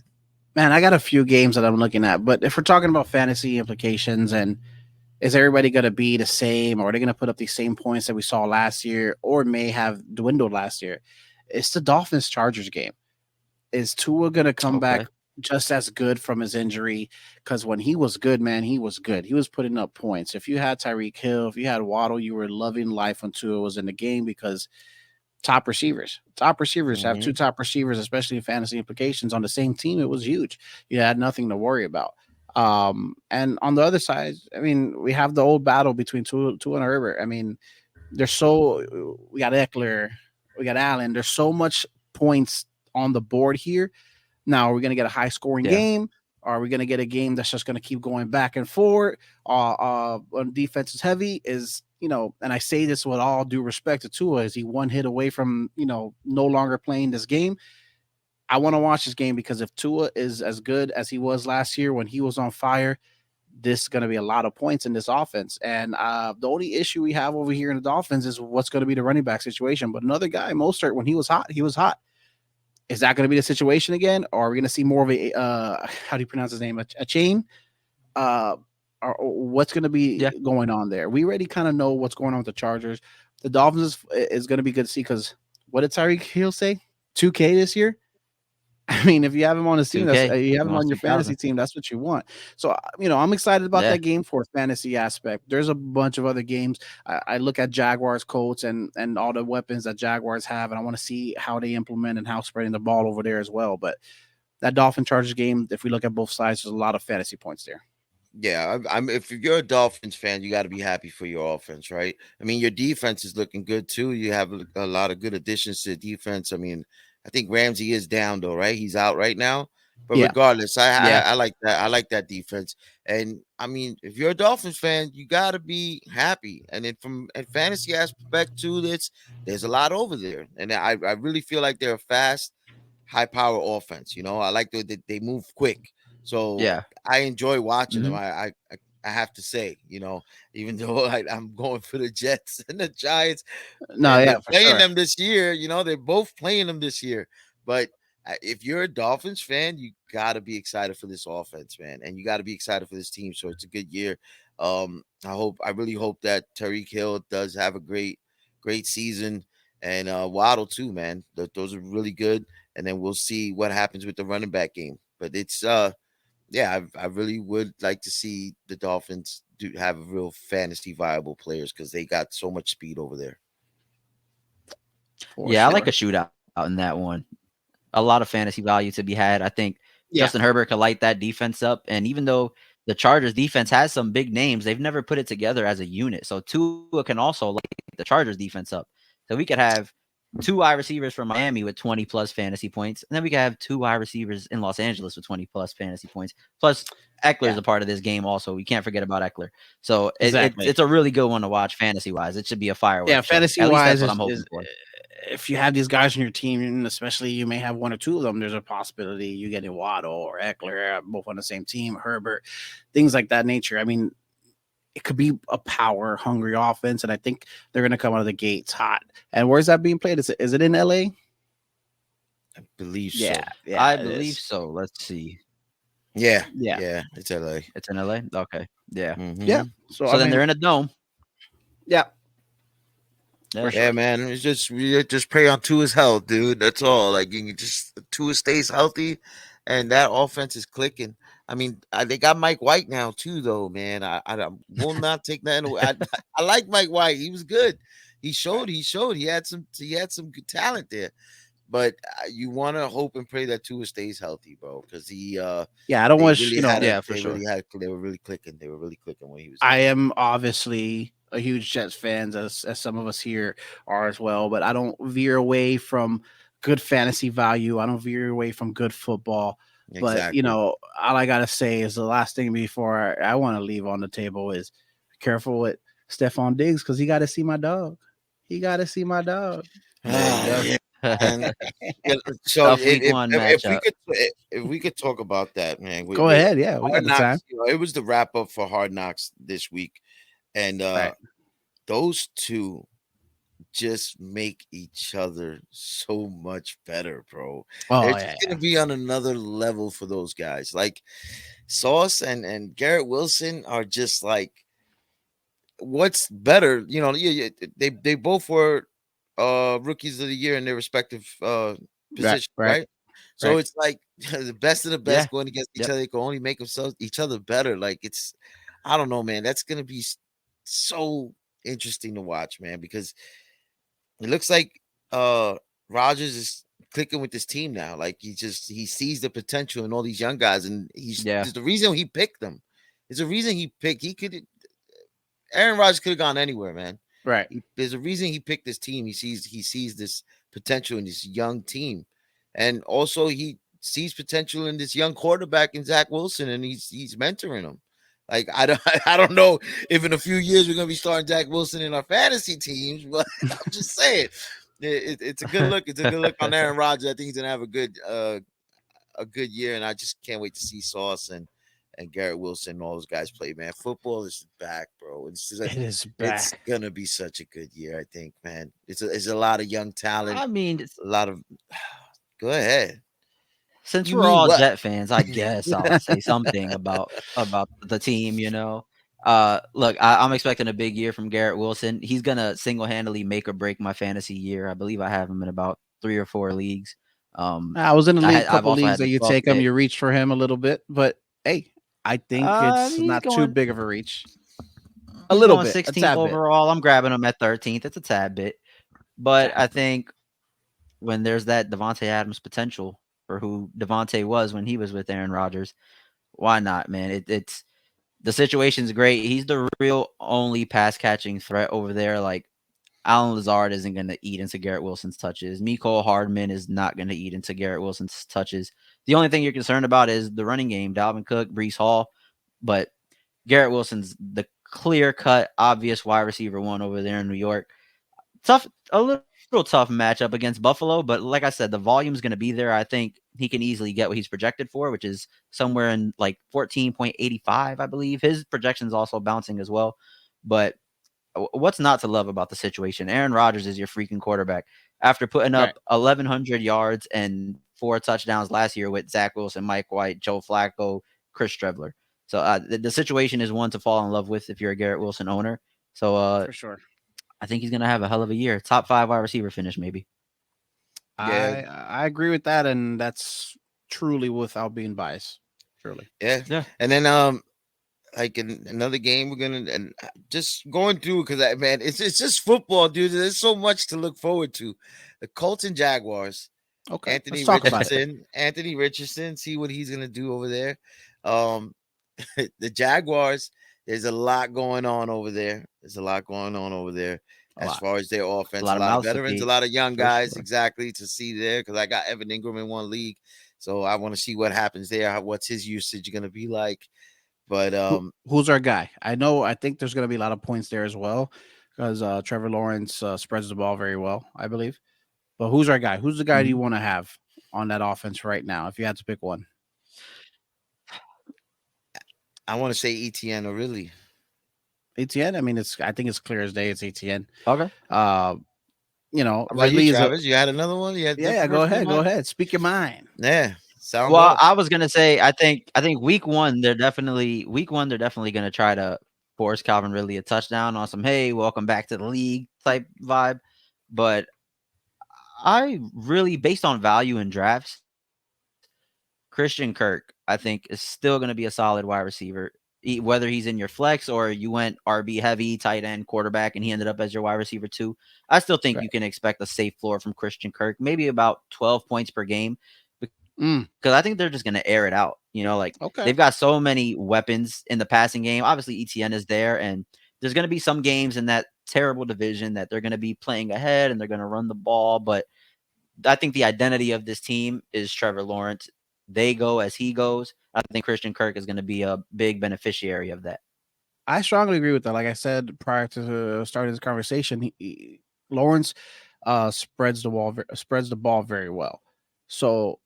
[SPEAKER 2] Man, I got a few games that I'm looking at, but if we're talking about fantasy implications, and is everybody going to be the same, or are they going to put up the same points that we saw last year or may have dwindled last year? It's the Dolphins-Chargers game. Is Tua going to come back just as good from his injury? Because when he was good, man, he was good. He was putting up points. If you had Tyreek Hill, if you had Waddle, you were loving life when Tua was in the game, because top receivers have 2 top receivers, especially in fantasy implications, on the same team. It was huge. You had nothing to worry about. And on the other side, I mean, we have the old battle between Tua and Herbert. I mean, we got Eckler, we got Allen. There's so much points on the board here. Now, are we going to get a high scoring game? Or are we going to get a game that's just going to keep going back and forth? When defense is heavy, and I say this with all due respect to Tua, is he one hit away from, no longer playing this game? I want to watch this game, because if Tua is as good as he was last year when he was on fire, this is going to be a lot of points in this offense. And the only issue we have over here in the Dolphins is what's going to be the running back situation. But another guy, Mostert, when he was hot, he was hot. Is that going to be the situation again? Or are we going to see more of a, how do you pronounce his name? A chain? Or what's going to be going on there? We already kind of know what's going on with the Chargers. The Dolphins is going to be good to see because what did Tyreek Hill say? 2K this year? I mean, if you have him on the team, you have him on your fantasy team, that's what you want. So, I'm excited about that game for a fantasy aspect. There's a bunch of other games. I look at Jaguars, Colts, and all the weapons that Jaguars have, and I want to see how they implement and how spreading the ball over there as well. But that Dolphin Chargers game, if we look at both sides, there's a lot of fantasy points there.
[SPEAKER 4] Yeah, I'm if you're a Dolphins fan, you got to be happy for your offense, right? I mean, your defense is looking good too. You have a lot of good additions to the defense. I mean, I think Ramsey is down though, right? He's out right now. But regardless, I like that. I like that defense. And I mean, if you're a Dolphins fan, you got to be happy. And then from a fantasy aspect to this, there's a lot over there. And I really feel like they're a fast, high power offense. I like that they move quick. So I enjoy watching them. I have to say, even though I'm going for the Jets and the Giants, they're playing them this year. They're both playing them this year. But if you're a Dolphins fan, you got to be excited for this offense, man, and you got to be excited for this team. So it's a good year. I really hope that Tyreek Hill does have a great season, and Waddle too, man. Those are really good. And then we'll see what happens with the running back game. But it's I really would like to see the Dolphins have real fantasy viable players because they got so much speed over there.
[SPEAKER 3] I like a shootout in that one. A lot of fantasy value to be had. I think Justin Herbert could light that defense up. And even though the Chargers defense has some big names, they've never put it together as a unit. So Tua can also light the Chargers defense up. So we could have 2 wide receivers from Miami with 20 plus fantasy points. And then we can have 2 wide receivers in Los Angeles with 20 plus fantasy points. Plus Eckler is a part of this game also. We can't forget about Eckler. So it's a really good one to watch fantasy wise. It should be a firework.
[SPEAKER 2] Yeah, fantasy wise,
[SPEAKER 3] that's what I'm hoping for.
[SPEAKER 2] If you have these guys on your team, and especially you may have 1 or 2 of them, there's a possibility you get a Waddle or Eckler both on the same team, Herbert, things like that nature. I mean, it could be a power hungry offense, and I think they're going to come out of the gates hot. And where's that being played? Is it in LA?
[SPEAKER 4] I believe so.
[SPEAKER 3] Yeah, I believe so. Let's see.
[SPEAKER 4] Yeah, it's LA.
[SPEAKER 3] It's in LA. Okay. Yeah.
[SPEAKER 4] Mm-hmm.
[SPEAKER 2] Yeah.
[SPEAKER 3] So then they're in a dome.
[SPEAKER 2] Yeah.
[SPEAKER 4] Yeah, man. It's just pray on Tua's health, dude. That's all. Like you just Tua stays healthy, and that offense is clicking. I mean, they got Mike White now too, though, man. I will not take that away. I like Mike White. He was good. He showed. He had some good talent there. But you want to hope and pray that Tua stays healthy, bro, because he.
[SPEAKER 2] I don't want
[SPEAKER 4] for sure. They were really clicking. They were really clicking when he was.
[SPEAKER 2] I am obviously a huge Jets fan, as some of us here are as well, but I don't veer away from good fantasy value. I don't veer away from good football. Exactly. But all I gotta say is the last thing before I want to leave on the table is be careful with Stephon Diggs because he got to see my dog.
[SPEAKER 4] So if we could talk about that, man,
[SPEAKER 2] go ahead. Yeah, we got the time.
[SPEAKER 4] It was the wrap up for Hard Knocks this week, and those two just make each other so much better, bro. It's gonna be on another level for those guys. Like Sauce and Garrett Wilson are just like, what's better? They both were rookies of the year in their respective positions, right? So it's like the best of the best going against each other. They can only make each other better. Like I don't know, man. That's gonna be so interesting to watch, man, because it looks like Rodgers is clicking with this team now. Like he sees the potential in all these young guys, and there's the reason he picked them. There's a reason he picked. Aaron Rodgers could have gone anywhere, man.
[SPEAKER 2] Right.
[SPEAKER 4] There's a reason he picked this team. He sees this potential in this young team, and also he sees potential in this young quarterback in Zach Wilson, and he's mentoring him. Like I don't know if in a few years we're gonna be starting Zach Wilson in our fantasy teams, but I'm just saying it's a good look. It's a good look on Aaron Rodgers. I think he's gonna have a good year, and I just can't wait to see Sauce and and Garrett Wilson and all those guys play, man. Football is back, bro.
[SPEAKER 2] It is
[SPEAKER 4] It's
[SPEAKER 2] back.
[SPEAKER 4] gonna be such a good year, I think, man. It's a lot of young talent,
[SPEAKER 3] I mean,
[SPEAKER 4] a lot of. Go ahead.
[SPEAKER 3] since
[SPEAKER 4] You
[SPEAKER 3] we're
[SPEAKER 4] mean
[SPEAKER 3] all
[SPEAKER 4] what?
[SPEAKER 3] Jet fans, I guess I'll say something about the team. Look, I'm expecting a big year from Garrett Wilson. He's gonna single handedly make or break my fantasy year. I believe I have him in about 3 or 4 leagues.
[SPEAKER 2] I was in a
[SPEAKER 3] I've
[SPEAKER 2] couple
[SPEAKER 3] also
[SPEAKER 2] leagues
[SPEAKER 3] had
[SPEAKER 2] that
[SPEAKER 3] the
[SPEAKER 2] you
[SPEAKER 3] 12th
[SPEAKER 2] take him,
[SPEAKER 3] pick.
[SPEAKER 2] you reach for him a little bit, but hey, I think it's
[SPEAKER 3] He's
[SPEAKER 2] not too
[SPEAKER 3] going
[SPEAKER 2] big of a reach. A
[SPEAKER 3] he's
[SPEAKER 2] little
[SPEAKER 3] going
[SPEAKER 2] bit, a
[SPEAKER 3] 16th
[SPEAKER 2] tad bit.
[SPEAKER 3] overall. I'm grabbing him at 13th. It's a tad bit, but
[SPEAKER 2] Tad.
[SPEAKER 3] I think when there's that Devontae Adams potential for who Devontae was when he was with Aaron Rodgers, why not, man? It's the situation's great. He's the real only pass catching threat over there. Like Alan Lazard isn't going to eat into Garrett Wilson's touches. Mecole Hardman is not going to eat into Garrett Wilson's touches. The only thing you're concerned about is the running game, Dalvin Cook, Brees Hall, but Garrett Wilson's the clear-cut, obvious wide receiver one over there in New York. A little tough matchup against Buffalo, but like I said, the volume's going to be there. I think he can easily get what he's projected for, which is somewhere in like 14.85, I believe. His projection's also bouncing as well, but what's not to love about the situation? Aaron Rodgers is your freaking quarterback. After putting up 1,100 yards and 4 touchdowns last year with Zach Wilson, Mike White, Joe Flacco, Chris Trevler. So the situation is one to fall in love with if you're a Garrett Wilson owner. So
[SPEAKER 2] For sure.
[SPEAKER 3] I think he's going to have a hell of a year. Top 5 wide receiver finish, maybe.
[SPEAKER 4] Yeah.
[SPEAKER 2] I agree with that, and that's truly without being biased. Truly.
[SPEAKER 4] Yeah. And then like in another game, we're gonna and just going through because man, it's just football, dude. There's so much to look forward to. The Colts and Jaguars.
[SPEAKER 2] Okay.
[SPEAKER 4] Anthony
[SPEAKER 2] Let's talk about it.
[SPEAKER 4] Richardson. Anthony Richardson. See what he's gonna do over there. The Jaguars. There's a lot going on over there. As far as their offense, a lot of
[SPEAKER 3] mouths to
[SPEAKER 4] veterans, a
[SPEAKER 3] feed,
[SPEAKER 4] lot of young
[SPEAKER 3] for
[SPEAKER 4] guys,
[SPEAKER 3] sure.
[SPEAKER 4] exactly to see there. Because I got Evan Ingram in one league, so I want to see what happens there. What's his usage going to be like? But
[SPEAKER 2] who's our guy? I think there's going to be a lot of points there as well because Trevor Lawrence spreads the ball very well, I believe. But who's our guy? Who's the guy do you want to have on that offense right now? If you had to pick one,
[SPEAKER 4] I want to say ETN or really
[SPEAKER 2] ETN. I mean, I think it's clear as day. It's ETN.
[SPEAKER 3] Okay.
[SPEAKER 2] Ridley is
[SPEAKER 4] Travis. You had another one.
[SPEAKER 2] Yeah. Go ahead. Speak your mind.
[SPEAKER 4] Yeah.
[SPEAKER 3] Well, I was gonna say, I think week one they're definitely gonna try to force Calvin Ridley a touchdown on some hey, welcome back to the league type vibe. But I really, based on value in drafts, Christian Kirk, I think, is still gonna be a solid wide receiver. Whether he's in your flex or you went RB heavy, tight end, quarterback, and he ended up as your wide receiver too, I still think you can expect a safe floor from Christian Kirk, maybe about 12 points per game. Because I think they're just going to air it out. They've got so many weapons in the passing game. Obviously, ETN is there, and there's going to be some games in that terrible division that they're going to be playing ahead and they're going to run the ball. But I think the identity of this team is Trevor Lawrence. They go as he goes. I think Christian Kirk is going to be a big beneficiary of that.
[SPEAKER 2] I strongly agree with that. Like I said prior to starting this conversation, Lawrence spreads the ball very well. So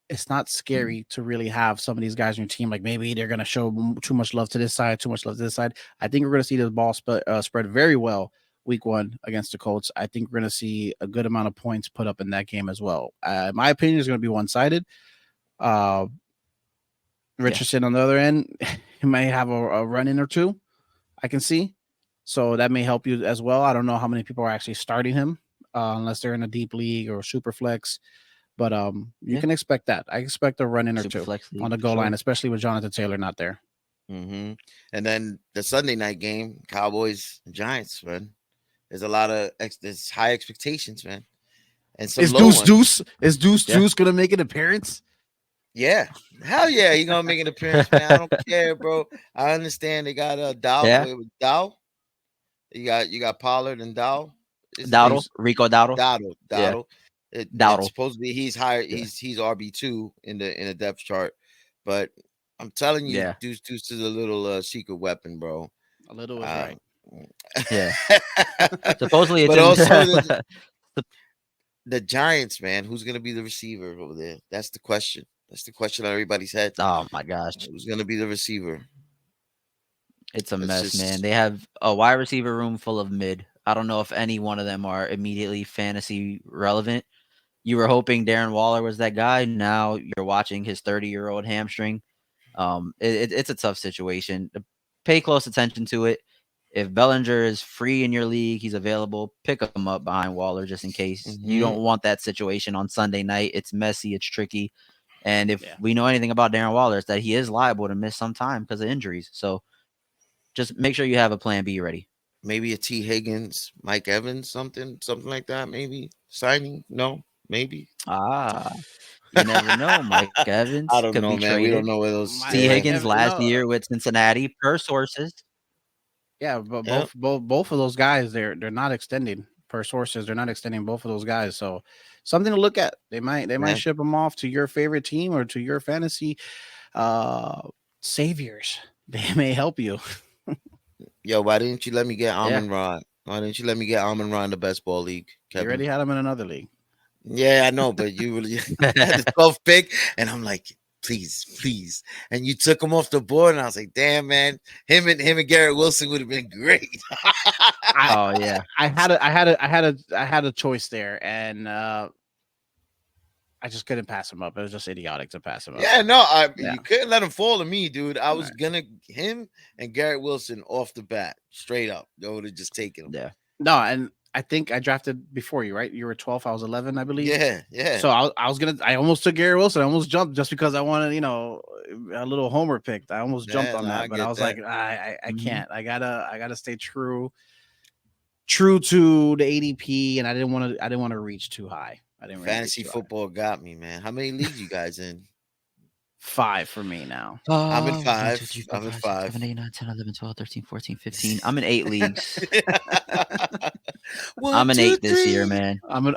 [SPEAKER 2] it's not scary to really have some of these guys on your team. Like maybe they're going to show too much love to this side, too much love to this side. I think we're going to see the ball spread very well week one against the Colts. I think we're going to see a good amount of points put up in that game as well. In my opinion, is going to be one-sided. Richardson on the other end, he may have a run-in or two, I can see. So that may help you as well. I don't know how many people are actually starting him unless they're in a deep league or super flex. But you can expect that. I expect a run-in or two on the goal line, especially with Jonathan Taylor not there.
[SPEAKER 4] And then the Sunday night game, Cowboys and Giants, man. There's a lot of there's high expectations, man. And some
[SPEAKER 2] Is Deuce gonna make an appearance?
[SPEAKER 4] Yeah, hell yeah, he's gonna make an appearance, man. I don't care, bro. I understand they got Dow.
[SPEAKER 3] Yeah.
[SPEAKER 4] Dow. You got Pollard and Dow.
[SPEAKER 3] Rico Dowdle.
[SPEAKER 4] Dowdle.
[SPEAKER 3] Yeah.
[SPEAKER 4] Dowdle. Supposedly he's higher. He's RB2 in the depth chart, but I'm telling you, Deuce is a little secret weapon, bro.
[SPEAKER 2] A little is right.
[SPEAKER 3] Yeah. Supposedly, it's
[SPEAKER 4] but also the Giants, man. Who's gonna be the receiver over there? That's the question. That's the question on everybody's head.
[SPEAKER 3] Oh my gosh.
[SPEAKER 4] Who's going to be the receiver?
[SPEAKER 3] It's a
[SPEAKER 4] That's
[SPEAKER 3] mess,
[SPEAKER 4] just-
[SPEAKER 3] man. They have a wide receiver room full of mid. I don't know if any one of them are immediately fantasy relevant. You were hoping Darren Waller was that guy. Now you're watching his 30-year-old hamstring. It's a tough situation. Pay close attention to it. If Bellinger is free in your league, he's available. Pick him up behind Waller just in case. You don't want that situation on Sunday night. It's messy. It's tricky. And if we know anything about Darren Waller, it's that he is liable to miss some time because of injuries. So just make sure you have a plan B ready.
[SPEAKER 4] Maybe a T. Higgins, Mike Evans, something like that. Maybe signing. No, maybe.
[SPEAKER 3] You never know. Mike Evans
[SPEAKER 4] I don't
[SPEAKER 3] could
[SPEAKER 4] know,
[SPEAKER 3] be
[SPEAKER 4] man.
[SPEAKER 3] traded.
[SPEAKER 4] We don't know where those.
[SPEAKER 3] T. Higgins
[SPEAKER 2] no.
[SPEAKER 3] last year with Cincinnati, per sources.
[SPEAKER 2] Yeah, but both of those guys, they're not extending per sources. They're not extending both of those guys. So something to look at. They might ship them off to your favorite team or to your fantasy saviors. They may help you.
[SPEAKER 4] Yo, why didn't you let me get Amon Ra? Why didn't you let me get Amon Ra in the best ball league, Kevin?
[SPEAKER 2] You already had him in another league.
[SPEAKER 4] Yeah, I know, but you really had the 12th pick, and I'm like, please. And you took him off the board, and I was like, damn, man, him and Garrett Wilson would have been great.
[SPEAKER 3] Yeah.
[SPEAKER 2] I had a choice there, and I just couldn't pass him up. It was just idiotic to pass him up.
[SPEAKER 4] Yeah, no, you couldn't let him fall to me, dude. I was gonna him and Garrett Wilson off the bat, straight up. I would have just taken him.
[SPEAKER 2] Yeah. No, and I think I drafted before you, right? You were 12, I was 11, I believe.
[SPEAKER 4] Yeah.
[SPEAKER 2] So I almost took Garrett Wilson. I almost jumped just because I wanted, a little homer pick. I almost jumped on that, but I was like, I can't. I gotta stay true to the ADP, and I didn't want to reach too high. I didn't.
[SPEAKER 4] Fantasy football got me, man. How many leagues you guys in?
[SPEAKER 2] 5 for me now.
[SPEAKER 4] I'm in 5.
[SPEAKER 3] 1, 2, 3, 4,
[SPEAKER 4] I'm in
[SPEAKER 3] 5,
[SPEAKER 4] 5.
[SPEAKER 3] 6, 7, 8, 9, 10, 11, 12, 13, 14, 15. I'm in 8 leagues. I'm in 8 this year, man.
[SPEAKER 2] I'm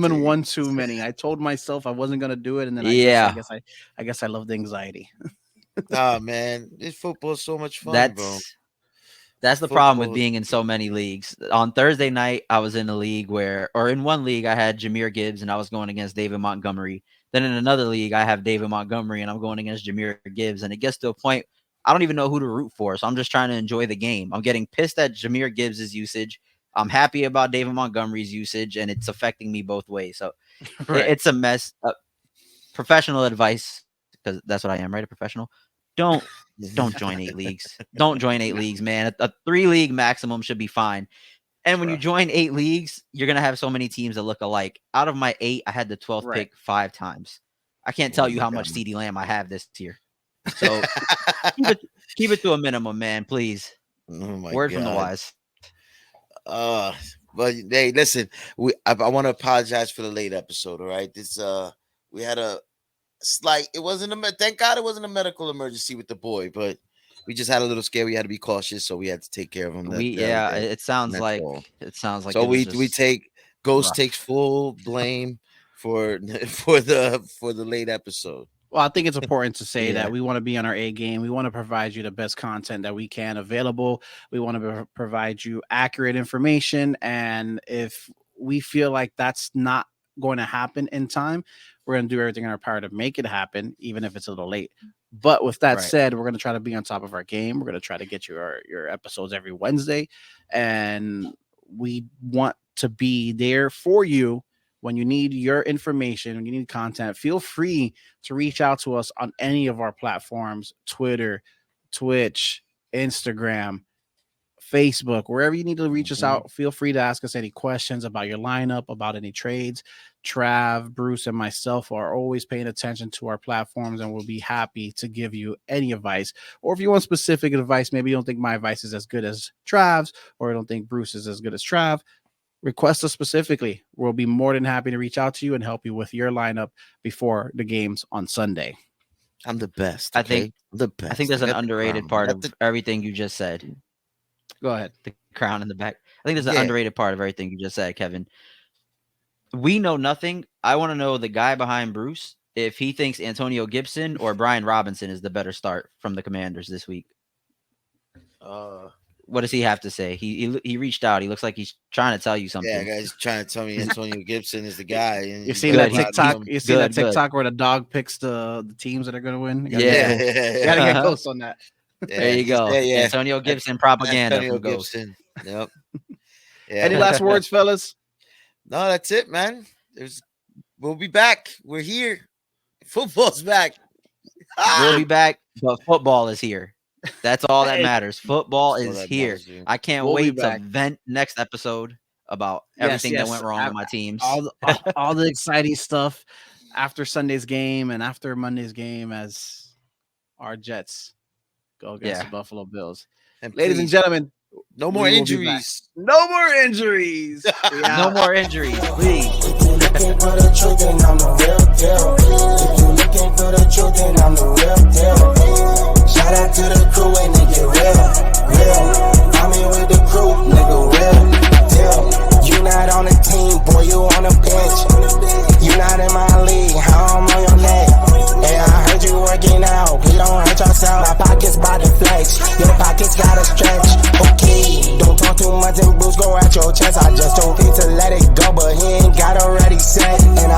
[SPEAKER 2] in one too many. I told myself I wasn't gonna do it, and then I guess I love the anxiety.
[SPEAKER 4] Nah, man, this football is so much fun, bro.
[SPEAKER 3] That's the problem with being in so many leagues. On Thursday night, I was in in one league, I had Jahmyr Gibbs and I was going against David Montgomery. Then in another league, I have David Montgomery and I'm going against Jahmyr Gibbs. And it gets to a point, I don't even know who to root for. So I'm just trying to enjoy the game. I'm getting pissed at Jahmyr Gibbs' usage. I'm happy about David Montgomery's usage, and it's affecting me both ways. So it's a mess. Professional advice, because that's what I am, right? A professional. Don't join 8 leagues. Don't join 8 leagues, man. A 3-league maximum should be fine. And when you join 8 leagues, you're gonna have so many teams that look alike. Out of my 8, I had the 12th pick 5 times. I can't tell you how much CeeDee Lamb I have this year. So keep it to a minimum, man, please.
[SPEAKER 4] Oh my
[SPEAKER 3] Word
[SPEAKER 4] God.
[SPEAKER 3] from the wise.
[SPEAKER 4] But hey, listen, I want to apologize for the late episode. All right, this we had a slight. It wasn't thank God it wasn't a medical emergency with the boy, but we just had a little scare. We had to be cautious, so we had to take care of him.
[SPEAKER 3] It sounds like
[SPEAKER 4] so we take Ghost takes full blame for the late episode.
[SPEAKER 2] Well, I think it's important to say that we want to be on our A game. We want to provide you the best content that we can available. We want to provide you accurate information. And if we feel like that's not going to happen in time, we're going to do everything in our power to make it happen, even if it's a little late. But with that said, we're going to try to be on top of our game. We're going to try to get you your episodes every Wednesday. And we want to be there for you. When you need your information, when you need content, feel free to reach out to us on any of our platforms, Twitter, Twitch, Instagram, Facebook, wherever you need to reach us out. Feel free to ask us any questions about your lineup, about any trades. Trav, Bruce, and myself are always paying attention to our platforms, and we'll be happy to give you any advice. Or if you want specific advice, maybe you don't think my advice is as good as Trav's, or you don't think Bruce is as good as Trav, request us specifically. We'll be more than happy to reach out to you and help you with your lineup before the games on Sunday.
[SPEAKER 4] I'm the best.
[SPEAKER 3] Okay?
[SPEAKER 4] The best.
[SPEAKER 3] I think there's an underrated part of everything you just said.
[SPEAKER 2] Go ahead.
[SPEAKER 3] The crown in the back. I think there's an underrated part of everything you just said, Kevin. We know nothing. I want to know the guy behind Bruce, if he thinks Antonio Gibson or Brian Robinson is the better start from the Commanders this week. what does he have to say? He reached out. He looks like he's trying to tell you something.
[SPEAKER 4] Yeah, guys trying to tell me Antonio Gibson is the guy. And
[SPEAKER 2] You seen that TikTok? You seen that TikTok where the dog picks the teams that are going to win? You gotta get close on that.
[SPEAKER 4] Yeah,
[SPEAKER 3] there you go.
[SPEAKER 4] Yeah.
[SPEAKER 3] Antonio Gibson propaganda.
[SPEAKER 4] Antonio Gibson. Yep. Yeah.
[SPEAKER 2] Any last words, fellas?
[SPEAKER 4] No, that's it, man. We'll be back. We're here. Football's back.
[SPEAKER 3] We'll be back, but football is here. That's all that matters. Football is here.
[SPEAKER 4] Matters,
[SPEAKER 3] I can't wait to vent next episode about everything that went wrong with my teams.
[SPEAKER 2] All the exciting stuff after Sunday's game and after Monday's game as our Jets go against the Buffalo Bills.
[SPEAKER 4] And
[SPEAKER 2] ladies and gentlemen,
[SPEAKER 4] no more injuries.
[SPEAKER 2] No more injuries.
[SPEAKER 3] No more injuries, please.
[SPEAKER 1] If you looking for the truth, then I'm the real deal. If you looking for the truth, then I'm the real deal. Shout out to the crew and they get real. I'm in with the crew, nigga, real deal. You not on the team, boy, you on the bench. You not in my league, how I'm on your neck. Hey, I heard you working out, please don't hurt yourself. My pockets by the flex, your pockets gotta stretch. Okay, don't too much and boost go at your chest. I just told Pete to let it go, but he ain't got already set. And